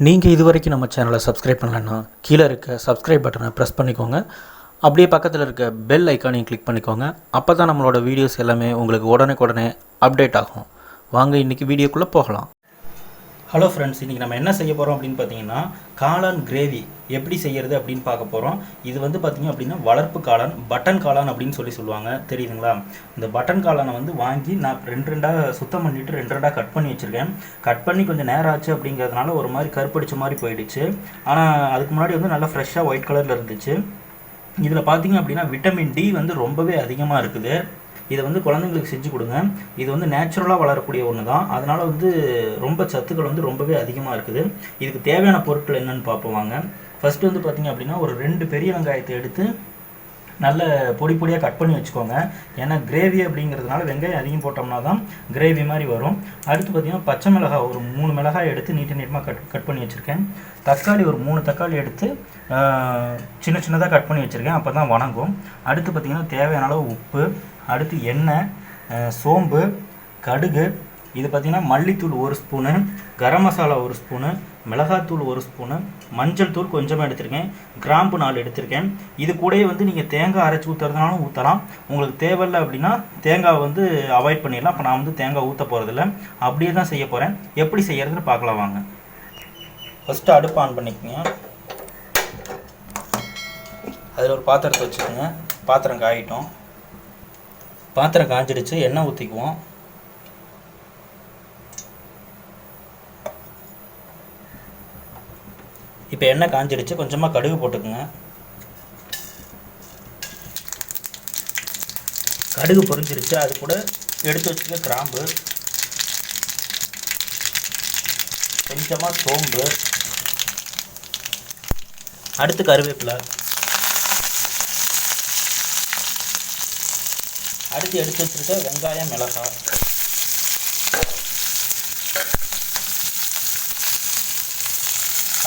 நீங்கள் இதுவரைக்கும் நம்ம சேனலை சப்ஸ்கிரைப் பண்ணலன்னா கீழே இருக்க சப்ஸ்கிரைப் பட்டனை ப்ரெஸ் பண்ணிக்கோங்க. அப்படியே பக்கத்தில் இருக்க பெல் ஐக்கானையும் கிளிக் பண்ணிக்கோங்க. அப்போ தான் நம்மளோட வீடியோஸ் எல்லாமே உங்களுக்கு உடனே அப்டேட் ஆகும். வாங்க இன்றைக்கி வீடியோக்குள்ளே போகலாம். ஹலோ ஃப்ரெண்ட்ஸ், இன்றைக்கி நம்ம என்ன செய்ய போகிறோம் அப்படின்னு பார்த்தீங்கன்னா, காளான் கிரேவி எப்படி செய்கிறது அப்படின்னு பார்க்க போகிறோம். இது வந்து பார்த்திங்க அப்படின்னா வளர்ப்பு காளான், பட்டன் காளான் அப்படின்னு சொல்லுவாங்க, தெரியுதுங்களா? இந்த பட்டன் காளானை வந்து வாங்கி நான் ரெண்டாக சுத்தம் பண்ணிவிட்டு ரெண்டாக கட் பண்ணி வச்சுருக்கேன். கட் பண்ணி கொஞ்சம் நேரம் ஆச்சு அப்படிங்கிறதுனால ஒரு மாதிரி கருப்படிச்ச மாதிரி போயிடுச்சு. ஆனால் அதுக்கு முன்னாடி வந்து நல்லா ஃப்ரெஷ்ஷாக ஒயிட் கலரில் இருந்துச்சு. இதில் பார்த்திங்க அப்படின்னா விட்டமின் டி வந்து ரொம்பவே அதிகமாக இருக்குது. இதை வந்து குழந்தைங்களுக்கு செஞ்சு கொடுங்க. இது வந்து நேச்சுரலாக வளரக்கூடிய ஒன்று தான். அதனால் வந்து ரொம்ப சத்துக்கள் வந்து ரொம்பவே அதிகமாக இருக்குது. இதுக்கு தேவையான பொருட்கள் என்னென்னு பார்ப்போம் வாங்க. ஃபஸ்ட்டு வந்து பார்த்திங்க அப்படின்னா ஒரு 2 பெரிய வெங்காயத்தை எடுத்து நல்ல பொடியாக கட் பண்ணி வச்சுக்கோங்க. ஏன்னா கிரேவி அப்படிங்கிறதுனால வெங்காயம் அதிகம் போட்டோம்னா தான் கிரேவி மாதிரி வரும். அடுத்து பார்த்திங்கன்னா பச்சை மிளகாய் ஒரு 3 மிளகாய் எடுத்து நீட்டமாக கட் பண்ணி வச்சுருக்கேன். தக்காளி ஒரு 3 தக்காளி எடுத்து சின்னதாக கட் பண்ணி வச்சுருக்கேன், அப்போ தான் வணங்கும். அடுத்து பார்த்திங்கன்னா தேவையான அளவு உப்பு, அடுத்து எண்ணெய், சோம்பு, கடுகு, இது பார்த்திங்கன்னா மல்லித்தூள் 1 ஸ்பூனு, கரம் மசாலா 1 ஸ்பூனு, மிளகாத்தூள் 1 ஸ்பூனு, மஞ்சள் தூள் கொஞ்சமாக எடுத்திருக்கேன், கிராம்பு 4 எடுத்திருக்கேன். இது கூடயே வந்து நீங்கள் தேங்காய் அரைச்சி ஊற்றுறதுனாலும் ஊற்றலாம். உங்களுக்கு தேவையில்லை அப்படின்னா தேங்காய் வந்து அவாய்ட் பண்ணிடலாம். இப்போ நான் வந்து தேங்காய் ஊற்ற போகிறதில்ல, அப்படியே தான் செய்ய போகிறேன். எப்படி செய்கிறதுன்னு பார்க்கலாம் வாங்க. ஃபஸ்ட்டு அடுப்பு ஆன் பண்ணிக்கோங்க. அதில் ஒரு பாத்திரத்தை வச்சுக்கோங்க. பாத்திரம் காயிட்டோம். பாத்திரம் காய்ஞ்சிடுச்சு. எண்ணெய் ஊற்றிக்குவோம். இப்போ எண்ணெய் காய்ஞ்சிடுச்சு. கொஞ்சமாக கடுகு போட்டுக்குங்க. கடுகு பொரிஞ்சிருச்சு. அது கூட எடுத்து வச்சுக்க கிராம்பு, கொஞ்சமாக சோம்பு, அடுத்து கருவேப்பிலை, அடுத்து எடுத்து வச்சுருக்க வெங்காயம், மிளகாய்,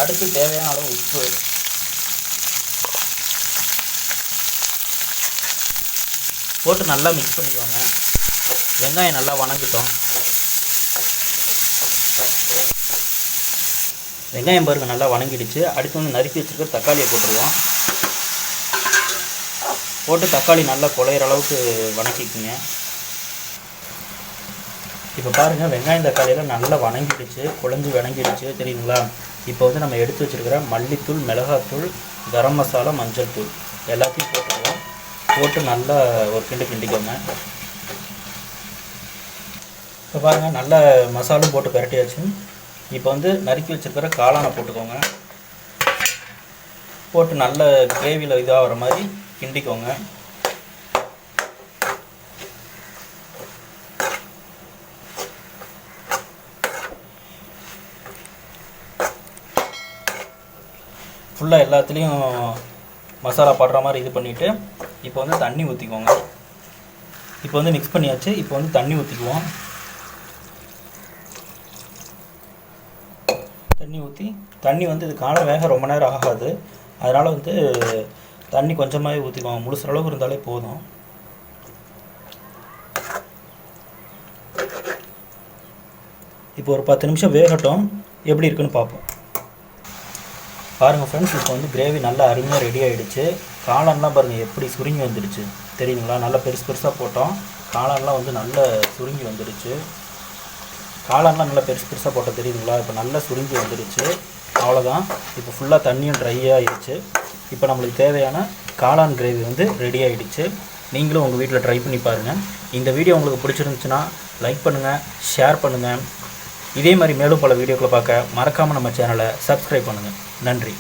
அடுத்து தேவையான அளவு உப்பு, போட்டு நல்லா மிக்ஸ் பண்ணிக்குவாங்க. வெங்காயம் நல்லா வணங்கிட்டோம். வெங்காயம் பாருங்க நல்லா வணங்கிடுச்சு. அடுத்து வந்து நறுக்கி வச்சுருக்க தக்காளியை போட்டுருவோம். போட்டு தக்காளி நல்லா குழையிற அளவுக்கு வணக்கிக்குங்க. இப்போ பாருங்கள் வெங்காயம் தக்காளியெல்லாம் நல்லா வணங்கிடுச்சு, குழஞ்சி வணங்கிடுச்சு, தெரியுங்களா? இப்போ வந்து நம்ம எடுத்து வச்சுருக்கிற மல்லித்தூள், மிளகாத்தூள், கரம் மசாலா, மஞ்சள் தூள் எல்லாத்தையும் போட்டுருவோம். போட்டு நல்லா ஒரு கிண்டிக்கோங்க. இப்போ பாருங்கள் நல்லா மசாலும் போட்டு பரட்டியாச்சு. இப்போ வந்து நறுக்கி வச்சுருக்கிற காளானை போட்டுக்கோங்க. போட்டு நல்ல கிரேவியில் இதாக வர மாதிரி கிண்டிக்கோங்க. ஃபுல்லாக எல்லாத்துலேயும் மசாலா படுற மாதிரி இது பண்ணிவிட்டு இப்போ வந்து தண்ணி ஊற்றிக்கோங்க. இப்போ வந்து மிக்ஸ் பண்ணியாச்சு. இப்போ வந்து தண்ணி ஊற்றிக்குவோம். தண்ணி வந்து இது காளான் வேக ரொம்ப நேரம் ஆகாது. அதனால் வந்து தண்ணி கொஞ்சமாகவே ஊற்றிக்குவோம். முழுசுற அளவுக்கு இருந்தாலே போதும். இப்போ ஒரு 10 நிமிஷம் வேகட்டும். எப்படி இருக்குன்னு பார்ப்போம். பாருங்கள் ஃப்ரெண்ட்ஸ், இப்போ வந்து கிரேவி நல்லா அருமையாக ரெடி ஆகிடுச்சு. காளான்லாம் பாருங்கள் எப்படி சுருங்கி வந்துடுச்சு, தெரியுங்களா? நல்லா பெருசாக போட்டோம். காளான்லாம் வந்து நல்ல சுருங்கி வந்துடுச்சு. காளான்லாம் நல்லா பெருசாக போட்டோம், தெரியுதுங்களா? இப்போ நல்லா சுருங்கி வந்துடுச்சு. அவ்வளோதான். இப்போ ஃபுல்லாக தண்ணியும் ட்ரை ஆகிடுச்சு. இப்போ நம்மளுக்கு தேவையான காளான் கிரேவி வந்து ரெடி ஆகிடுச்சு. நீங்களும் உங்கள் வீட்டில் ட்ரை பண்ணி பாருங்கள். இந்த வீடியோ உங்களுக்கு பிடிச்சிருந்துச்சுன்னா லைக் பண்ணுங்கள், ஷேர் பண்ணுங்கள். இதே மாதிரி மேலும் பல வீடியோக்களை பார்க்க மறக்காமல் நம்ம சேனலை சப்ஸ்கிரைப் பண்ணுங்கள். நன்றி.